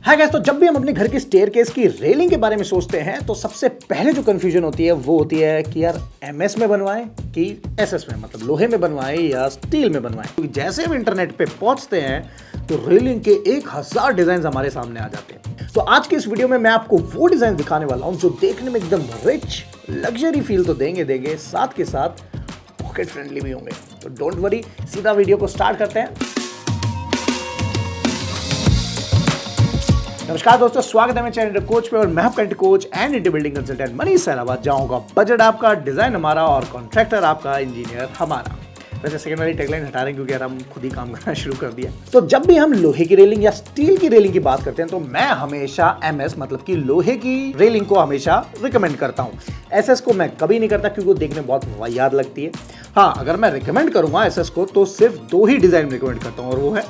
Hi guys, तो जब भी हम अपने घर की स्टेयरकेस की रेलिंग के बारे में सोचते हैं तो सबसे पहले जो कंफ्यूजन होती है वो होती है कि यार एमएस में बनवाएं कि एसएस में, मतलब लोहे में बनवाएं या स्टील में बनवाएं। क्योंकि जैसे हम इंटरनेट पे पहुंचते हैं तो रेलिंग के 1000 डिजाइन हमारे सामने आ जाते हैं। तो आज के इस वीडियो में मैं आपको वो डिजाइन दिखाने वाला हूं जो देखने में एकदम रिच लग्जरी फील तो देंगे साथ के साथ पॉकेट फ्रेंडली भी होंगे। तो डोंट वरी, सीधा वीडियो को स्टार्ट करते हैं। नमस्कार दोस्तों, स्वागत है मेरे चैनल कोच पे और मैं आपका कोच एंड इंटी बिल्डिंग कंसल्टेंट मनीष सहरावत। जाऊंगा बजट आपका, डिजाइन हमारा और कॉन्ट्रैक्टर आपका, इंजीनियर हमारा। वैसे सेकंड वाली टैगलाइन हटा रहे हैं क्योंकि यार हम खुद ही काम करना शुरू कर दिया। तो जब भी हम लोहे की रेलिंग या स्टील की रेलिंग की बात करते हैं तो मैं हमेशा एमएस मतलब कि लोहे की रेलिंग को हमेशा रिकमेंड करता हूँ। एसएस को मैं कभी नहीं करता क्योंकि वो देखने में बहुत वाहियात लगती है। हाँ, अगर मैं रिकमेंड करूंगा एसएस को तो सिर्फ 2 ही डिजाइन रिकमेंड करता हूँ और वो है,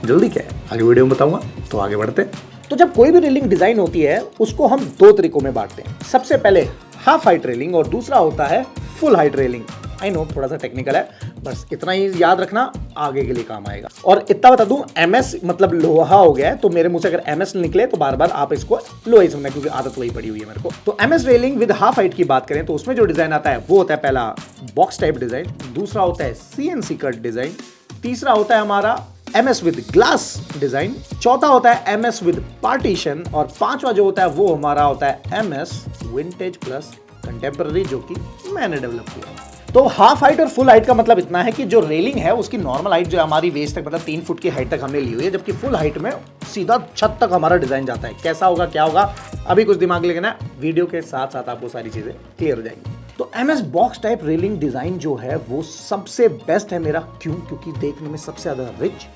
जल्दी क्या है आगे वीडियो में बताऊंगा। तो आगे बढ़ते हैं। तो जब कोई भी रेलिंग डिजाइन होती है उसको हम 2 तरीकों में बांटते हैं। सबसे पहले हाफ हाइट रेलिंग और दूसरा होता है full height railing. I know थोड़ा सा टेक्निकल है, बस इतना ही याद रखना, आगे के लिए काम आएगा। और इतना बता दूं, एमएस मतलब लोहा हो गया है, तो मेरे मुंह से अगर एमएस निकले तो बार बार आप इसको लोहे समझना क्योंकि आदत वही पड़ी हुई है मेरे को। तो MS railing with half height की बात करें तो उसमें जो डिजाइन आता है वो होता है पहला बॉक्स टाइप डिजाइन, दूसरा होता है सीएनसी कट डिजाइन, तीसरा होता है हमारा एमएस विद ग्लास डिजाइन, चौथा होता है एमएस विद पार्टीशन और पांचवा जो होता है वो हमारा होता है एमएस विंटेज प्लस कंटेम्पररी, जो कि मैंने डेवलप किया। तो हाफ हाइट और फुल हाइट का मतलब इतना है कि जो रेलिंग है उसकी नॉर्मल हाइट जो है हमारी वेस्ट तक, मतलब 3 फुट की हाइट तक हमने ली हुई है, जबकि फुल हाइट में सीधा छत तक हमारा डिजाइन जाता है। कैसा होगा क्या होगा अभी कुछ दिमाग लेना, वीडियो के साथ साथ आपको सारी चीजें क्लियर हो जाएंगी। तो MS box type railing design जो है वो सबसे बेस्ट है मेरा। क्यों? क्योंकि देखने में सबसे ज्यादा रिच,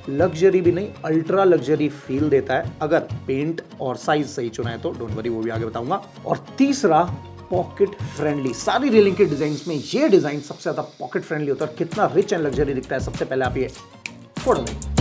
लग्जरी भी नहीं अल्ट्रा लग्जरी फील देता है अगर पेंट और साइज सही चुना है तो। डोंट वरी, वो भी आगे बताऊंगा। और तीसरा पॉकेट फ्रेंडली। सारी रेलिंग के डिजाइन में ये डिजाइन सबसे ज्यादा पॉकेट फ्रेंडली होता है और कितना रिच एंड लग्जरी दिखता है सबसे पहले आप ये फोटो देखिए।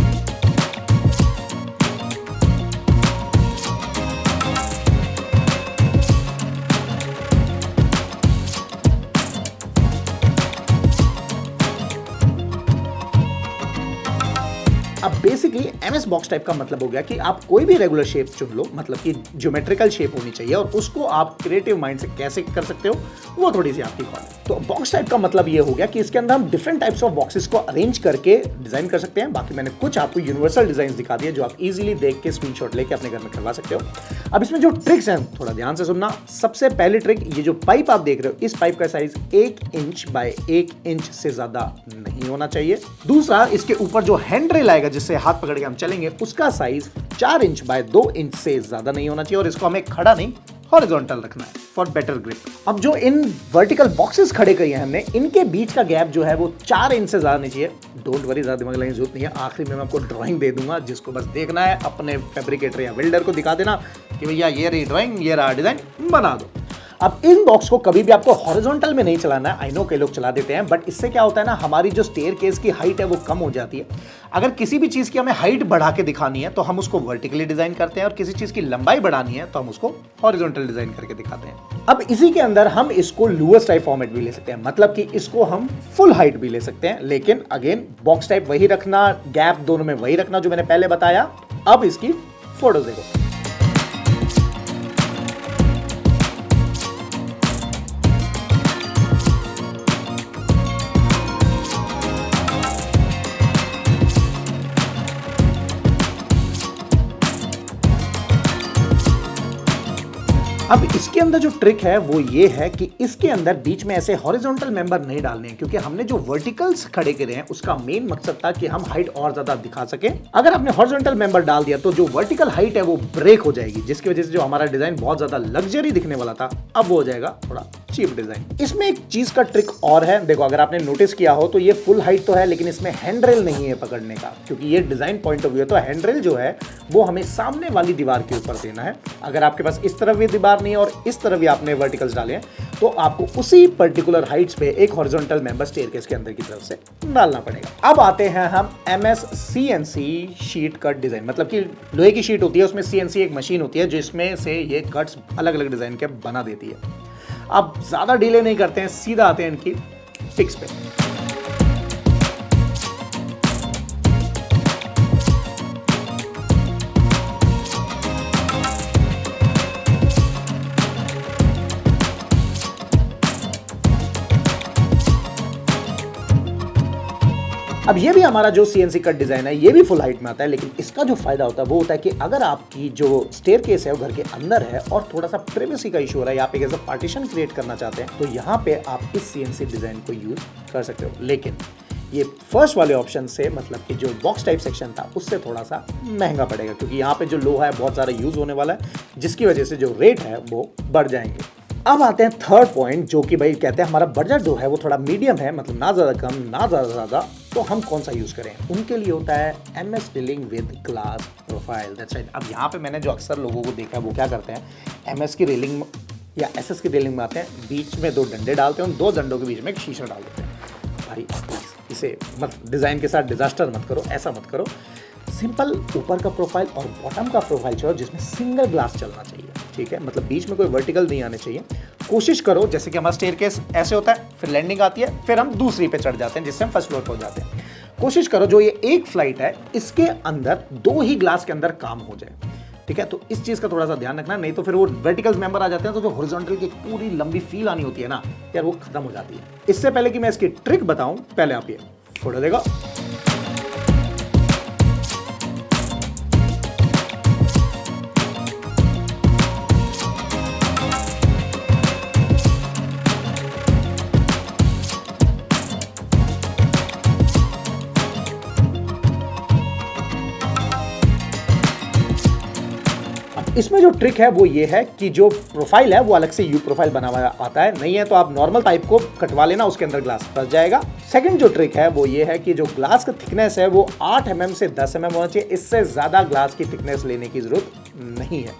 अब बेसिकली एमएस बॉक्स टाइप का मतलब हो गया कि आप कोई भी रेगुलर शेप चुन लो, मतलब कि ज्योमेट्रिकल शेप होनी चाहिए और उसको आप क्रिएटिव माइंड से कैसे कर सकते हो वो थोड़ी सी आपकी कॉल है। तो बॉक्स टाइप का मतलब ये हो गया कि इसके अंदर हम डिफरेंट टाइप्स ऑफ बॉक्सेस को अरेंज करके डिजाइन कर सकते हैं। बाकी मैंने कुछ आपको यूनिवर्सल डिजाइन दिखा दिए जो आप इजीली देख के स्क्रीनशॉट लेके अपने घर में करवा सकते हो। अब इसमें जो ट्रिक्स हैं थोड़ा ध्यान से सुनना। सबसे पहली ट्रिक, ये जो पाइप आप देख रहे हो इस पाइप का साइज 1 इंच बाय 1 इंच से ज्यादा नहीं होना चाहिए। दूसरा, इसके ऊपर जो हैंड रेल आएगा जिससे हाथ पकड़ के हम चलेंगे उसका साइज 4 इंच बाय 2 इंच से ज्यादा नहीं होना चाहिए और इसको हमें खड़ा नहीं हॉरिजॉन्टल रखना है फॉर बेटर ग्रिप। अब जो इन वर्टिकल बॉक्सेस खड़े किए हैं हमने, इनके बीच का गैप जो है वो 4 इंच से ज्यादा नहीं चाहिए। डोंट वरी, ज्यादा दिमाग लगाने की जरूरत नहीं है। आखिरी में मैं आपको ड्राइंग दे दूंगा जिसको बस देखना है, अपने फैब्रिकेटर या वेल्डर को दिखा देना कि भैया ये रही ड्राइंग, ये रहा डिजाइन, बना दो। अब इन बॉक्स को कभी भी आपको हॉरिजॉन्टल में नहीं चलाना है। आई नो कई लोग चला देते हैं, बट इससे क्या होता है ना, हमारी जो स्टेयरकेस की हाइट है वो कम हो जाती है। अगर किसी भी चीज की हमें हाइट बढ़ा के दिखानी है तो हम उसको वर्टिकली डिजाइन करते हैं और किसी चीज की लंबाई बढ़ानी है तो हम उसको हॉरिजॉन्टल डिजाइन करके दिखाते हैं। अब इसी के अंदर हम इसको लोअर टाइप फॉर्मेट भी ले सकते हैं, मतलब कि इसको हम फुल हाइट भी ले सकते हैं, लेकिन अगेन बॉक्स टाइप वही रखना, गैप दोनों में वही रखना जो मैंने पहले बताया। अब इसकी फोटो देखो। अब इसके अंदर जो ट्रिक है वो ये है कि इसके अंदर बीच में ऐसे हॉरिजॉन्टल मेंबर नहीं डालने हैं, क्योंकि हमने जो वर्टिकल्स खड़े करे हैं उसका मेन मकसद था कि हम हाइट और ज्यादा दिखा सके। अगर आपने हॉरिजॉन्टल मेंबर डाल दिया तो जो वर्टिकल हाइट है वो ब्रेक हो जाएगी, जिसकी वजह से जो हमारा डिजाइन बहुत ज्यादा लग्जरी दिखने वाला था अब वो हो जाएगा थोड़ा चीप डिजाइन। इसमें एक चीज का ट्रिक और है, देखो अगर आपने नोटिस किया हो तो ये फुल हाइट तो है लेकिन इसमें हैंड रेल नहीं है पकड़ने का, क्योंकि ये डिजाइन पॉइंट ऑफ व्यू है। तो हैंड रेल जो है वो हमें सामने वाली दीवार के ऊपर देना है। अगर आपके पास इस तरफ भी दीवार नहीं है और इस तरफ भी आपने वर्टिकल्स डाले हैं तो आपको उसी पर्टिकुलर हाइट्स पे एक हॉरिजॉन्टल मेंबर स्टेयरकेस के अंदर की तरफ से डालना पड़ेगा। अब आते हैं हम MS CNC sheet cut design, मतलब कि लोहे की शीट होती है उसमें सीएनसी एक मशीन होती है जिसमें से ये कट्स अलग अलग डिजाइन के बना देती है। अब ज्यादा डिले नहीं करते हैं, सीधा आते हैं इनकी फिक्स पे। अब ये भी हमारा जो CNC कट डिजाइन है ये भी फुल हाइट में आता है, लेकिन इसका जो फायदा होता है वो होता है कि अगर आपकी जो स्टेयरकेस है वो घर के अंदर है और थोड़ा सा प्राइवेसी का इशू हो रहा है, आप एक ऐसा पार्टीशन क्रिएट करना चाहते हैं, तो यहाँ पे आप इस CNC डिजाइन को यूज कर सकते हो। लेकिन ये फर्स्ट वाले ऑप्शन से, मतलब कि जो बॉक्स टाइप सेक्शन था उससे थोड़ा सा महंगा पड़ेगा, क्योंकि यहाँ पे जो लोहा है बहुत सारा यूज होने वाला है, जिसकी वजह से जो रेट है वो बढ़ जाएंगे। अब आते हैं थर्ड पॉइंट, जो कि भाई कहते हैं हमारा बजट जो है वो थोड़ा मीडियम है, मतलब ना ज़्यादा कम ना ज़्यादा, तो हम कौन सा यूज़ करें। उनके लिए होता है MS drilling with glass profile, that's right. अब यहाँ पे मैंने जो अक्सर लोगों को देखा है वो क्या करते हैं, MS की रेलिंग या SS की रेलिंग में आते हैं, बीच में 2 डंडे डालते हैं, उन 2 डंडों के बीच में एक शीशा डाल देते हैं। भाई इसे मत डिज़ाइन के साथ डिजास्टर मत करो, ऐसा मत करो। सिंपल ऊपर का प्रोफाइल और बॉटम का प्रोफाइल चाहिए जिसमें सिंगल ग्लास चलना चाहिए, ठीक है, मतलब बीच में कोई वर्टिकल नहीं आने चाहिए। कोशिश करो जैसे कि हमारा स्टेयरकेस ऐसे होता है, फिर लैंडिंग आती है, फिर हम दूसरी पे चढ़ जाते हैं जिससे हम फर्स्ट फ्लोर पहुंच जाते हैं। कोशिश करो जो ये एक फ्लाइट है इसके अंदर 2 ही ग्लास के अंदर काम हो जाए, ठीक है। तो इस चीज का थोड़ा सा ध्यान रखना, नहीं तो फिर वो वर्टिकल मेंबर आ जाते हैं तो जो हॉरिजॉन्टल की पूरी लंबी फील आनी होती है ना यार, वो खत्म हो जाती है। इससे पहले कि मैं इसकी ट्रिक बताऊं, पहले आप ये फोटो देखो। इसमें जो ट्रिक है वो ये है कि जो प्रोफाइल है वो अलग से यू प्रोफाइल बना हुआ आता है, नहीं है तो आप नॉर्मल पाइप को कटवा लेना, उसके अंदर ग्लास फंस जाएगा। सेकंड जो ट्रिक है वो ये है कि जो ग्लास का थिकनेस है वो 8 mm से 10 mm होना चाहिए, इससे ज्यादा ग्लास की थिकनेस लेने की जरूरत नहीं है।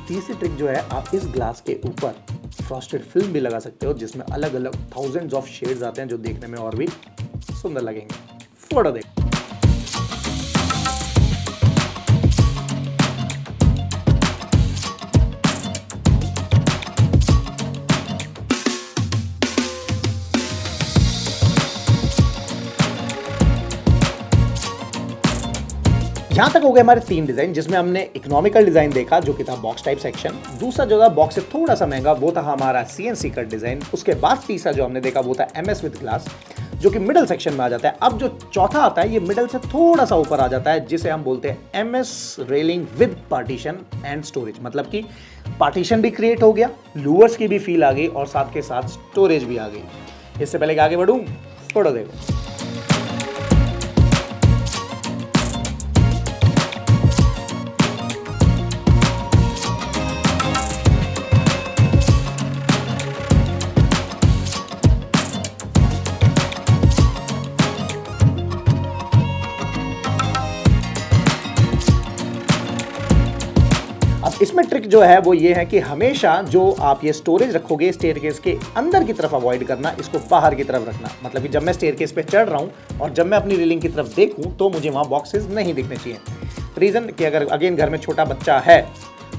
तीसरी ट्रिक जो है, आप इस ग्लास के ऊपर फ्रॉस्टेड फिल्म भी लगा सकते हो, जिसमें अलग अलग थाउजेंड्स ऑफ शेड्स आते हैं जो देखने में और भी सुंदर लगेंगे। फोटो देख। यहाँ तक हो गए हमारे 3 डिजाइन, जिसमें हमने इकोनॉमिकल डिजाइन देखा जो कि था बॉक्स टाइप सेक्शन, दूसरा जो था बॉक्स से थोड़ा सा महंगा वो था हमारा CNC कट डिजाइन, उसके बाद तीसरा जो हमने देखा वो था MS विद ग्लास जो कि मिडल सेक्शन में आ जाता है। अब जो चौथा आता है ये मिडल से थोड़ा सा ऊपर आ जाता है, जिसे हम बोलते हैं MS railing with partition and storage, मतलब कि पार्टीशन भी क्रिएट हो गया, लूवर्स की भी फील आ गई और साथ के साथ स्टोरेज भी आ गई। इससे पहले कि आगे बढ़ूं, फोटो देखो। इसमें ट्रिक जो है वो ये है कि हमेशा जो आप ये स्टोरेज रखोगे स्टेयरकेस के अंदर की तरफ अवॉइड करना, इसको बाहर की तरफ रखना। मतलब कि जब मैं स्टेयरकेस पे चढ़ रहा हूँ और जब मैं अपनी रेलिंग की तरफ देखूँ तो मुझे वहाँ बॉक्सेस नहीं दिखने चाहिए। रीज़न कि अगर अगेन घर में छोटा बच्चा है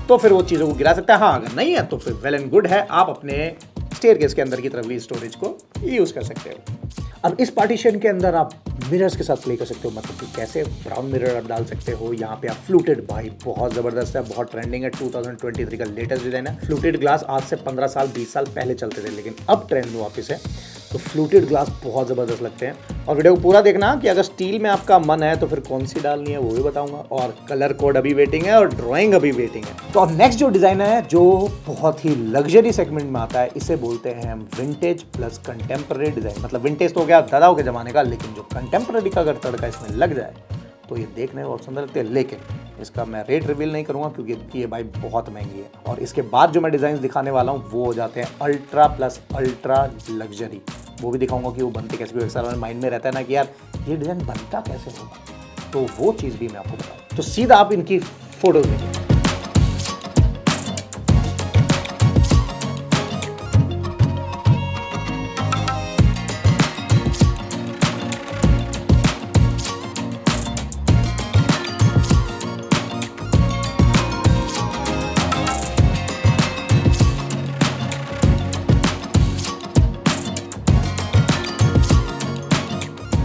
तो फिर वो चीज़ों को गिरा सकता है, हाँ अगर नहीं है तो फिर वेल एंड गुड है, आप अपने स्टेयरकेस के अंदर की तरफ भी स्टोरेज को यूज़ कर सकते हो। अब इस पार्टीशन के अंदर आप मिरर्स के साथ प्ले कर सकते हो, मतलब कि कैसे ब्राउन मिरर आप डाल सकते हो। यहाँ पे आप फ्लूटेड, भाई बहुत ज़बरदस्त है, बहुत ट्रेंडिंग है, 2023 का लेटेस्ट डिज़ाइन है। फ्लूटेड ग्लास आज से 15 साल 20 साल पहले चलते थे, लेकिन अब ट्रेंड में वापस है, तो फ्लूटेड ग्लास बहुत ज़बरदस्त लगते हैं। और वीडियो को पूरा देखना कि अगर स्टील में आपका मन है तो फिर कौन सी डालनी है वो भी बताऊंगा, और कलर कोड अभी वेटिंग है और ड्राइंग अभी वेटिंग है। तो अब नेक्स्ट जो डिज़ाइन है जो बहुत ही लग्जरी सेगमेंट में आता है, इसे बोलते हैं हम विंटेज प्लस कंटेम्प्रेरी डिज़ाइन। मतलब विंटेज तो हो गया दादाओं के ज़माने का, लेकिन जो कंटेम्प्रेरी का अगर तड़का इसमें लग जाए तो ये देखने में बहुत सुंदर लगती है। लेकिन इसका मैं रेट रिवील नहीं करूंगा क्योंकि ये भाई बहुत महंगी है। और इसके बाद जो मैं डिज़ाइन दिखाने वाला हूँ वो हो जाते हैं अल्ट्रा प्लस अल्ट्रा लग्जरी, वो भी दिखाऊंगा कि वो बनते कैसे, क्योंकि अक्सर माइंड में रहता है ना कि यार ये डिज़ाइन बनता कैसे होगा, तो वो चीज़ भी मैं आपको बताऊँ। तो सीधा आप इनकी फोटोज देखिए।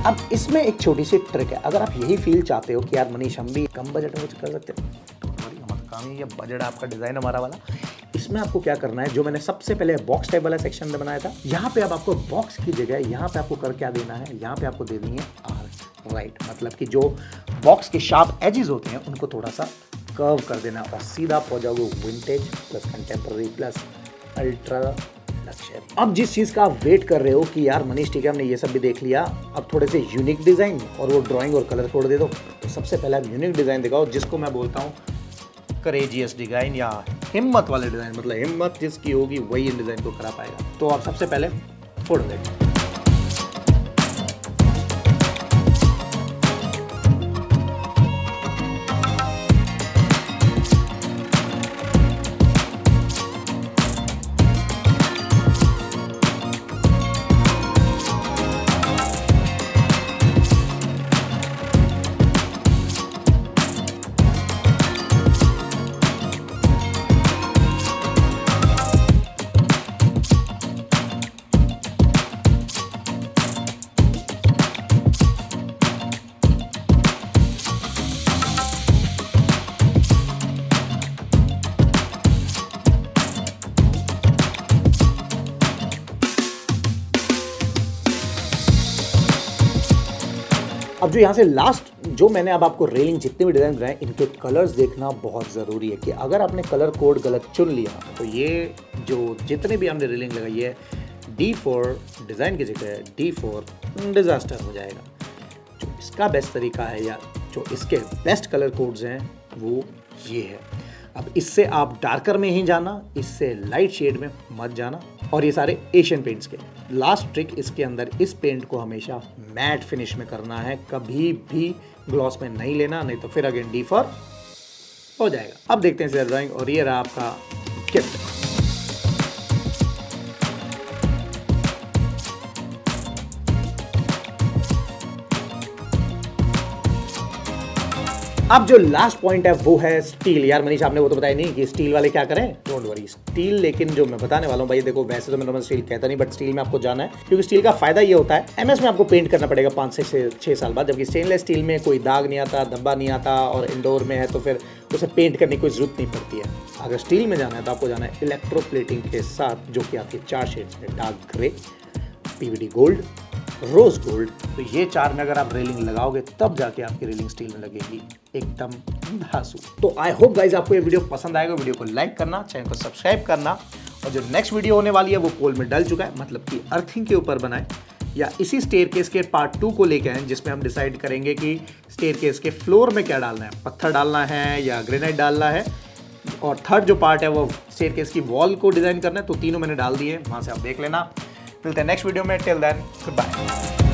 अब इसमें एक छोटी सी ट्रिक है, अगर आप यही फील चाहते हो कि यार मनीष हम भी कम बजट में कुछ कर सकते हैं, तो हमारा काम ही है, बजट आपका डिज़ाइन हमारा वाला। इसमें आपको क्या करना है, जो मैंने सबसे पहले बॉक्स टाइप वाला सेक्शन में बनाया था, यहाँ पे अब आपको बॉक्स की जगह यहाँ पे आपको कर क्या देना है, यहाँ पे आपको दे देनी है आर्क। राइट, मतलब कि जो बॉक्स के शार्प एजेस होते हैं उनको थोड़ा सा कर्व कर देना और सीधा पहुंच जाओगे vintage plus contemporary plus ultra luxury. अब जिस चीज़ का आप वेट कर रहे हो कि यार मनीष ठीक है हमने ये सब भी देख लिया, अब थोड़े से यूनिक डिज़ाइन और वो ड्राइंग और कलर कोड दे दो, तो सबसे पहले आप यूनिक डिज़ाइन दिखाओ, जिसको मैं बोलता हूँ करेजियस डिज़ाइन या हिम्मत वाले डिज़ाइन, मतलब हिम्मत जिसकी होगी वही इन डिज़ाइन को करा पाएगा। तो आप सबसे पहले फोटो देखो। अब जो यहाँ से लास्ट जो मैंने अब आपको रेलिंग जितने भी डिज़ाइन बनाए इनके कलर्स देखना बहुत ज़रूरी है कि अगर आपने कलर कोड गलत चुन लिया तो ये जो जितने भी हमने रेलिंग लगाई है D4 डिज़ाइन की जगह D4 डिज़ास्टर हो जाएगा। जो इसका बेस्ट तरीका है या जो इसके बेस्ट कलर कोड्स हैं वो ये है। अब इससे आप डार्कर में ही जाना, इससे लाइट शेड में मत जाना, और ये सारे एशियन पेंट्स के। लास्ट ट्रिक इसके अंदर इस पेंट को हमेशा मैट फिनिश में करना है, कभी भी ग्लॉस में नहीं लेना, नहीं तो फिर अगेन D4 हो जाएगा। अब देखते हैं इसे ड्राइंग, और ये रहा आपका गिफ्ट। अब जो लास्ट पॉइंट है वो है स्टील। यार मनीष आपने वो तो बताया नहीं कि स्टील वाले क्या करें, डोंट वरी स्टील, लेकिन जो मैं बताने वाला हूँ भाई देखो, वैसे तो मैं नॉर्मल स्टील कहता नहीं, बट स्टील में आपको जाना है, क्योंकि स्टील का फायदा ये होता है एमएस में आपको पेंट करना पड़ेगा 5 से 6 साल बाद, जबकि स्टेनलेस स्टील में कोई दाग नहीं आता, धब्बा नहीं आता, और इंडोर में है तो फिर उसे पेंट करने की कोई जरूरत नहीं पड़ती है। अगर स्टील में जाना है तो आपको जाना है इलेक्ट्रोप्लेटिंग के साथ, जो कि आती है 4 शेड्स में, dark grey, PVD gold, rose gold. तो ये 4 में अगर आप रेलिंग लगाओगे तब जाके आपकी रेलिंग स्टील में लगेगी एकदम धांसू। तो आई होप गाइज आपको ये वीडियो पसंद आएगा। वीडियो को लाइक करना, चैनल को सब्सक्राइब करना, और जो नेक्स्ट वीडियो होने वाली है वो पोल में डल चुका है, मतलब कि अर्थिंग के ऊपर बनाए या इसी स्टेयरकेस के पार्ट 2 को लेके आए, जिसमें हम डिसाइड करेंगे कि स्टेयरकेस के फ्लोर में क्या डालना है, पत्थर डालना है या ग्रेनाइट डालना है, और थर्ड जो पार्ट है वो स्टेयरकेस की वॉल को डिजाइन करना है। तो तीनों मैंने डाल दिए, वहां से आप देख लेना। मिलते हैं नेक्स्ट वीडियो में, टिल देन गुड बाय।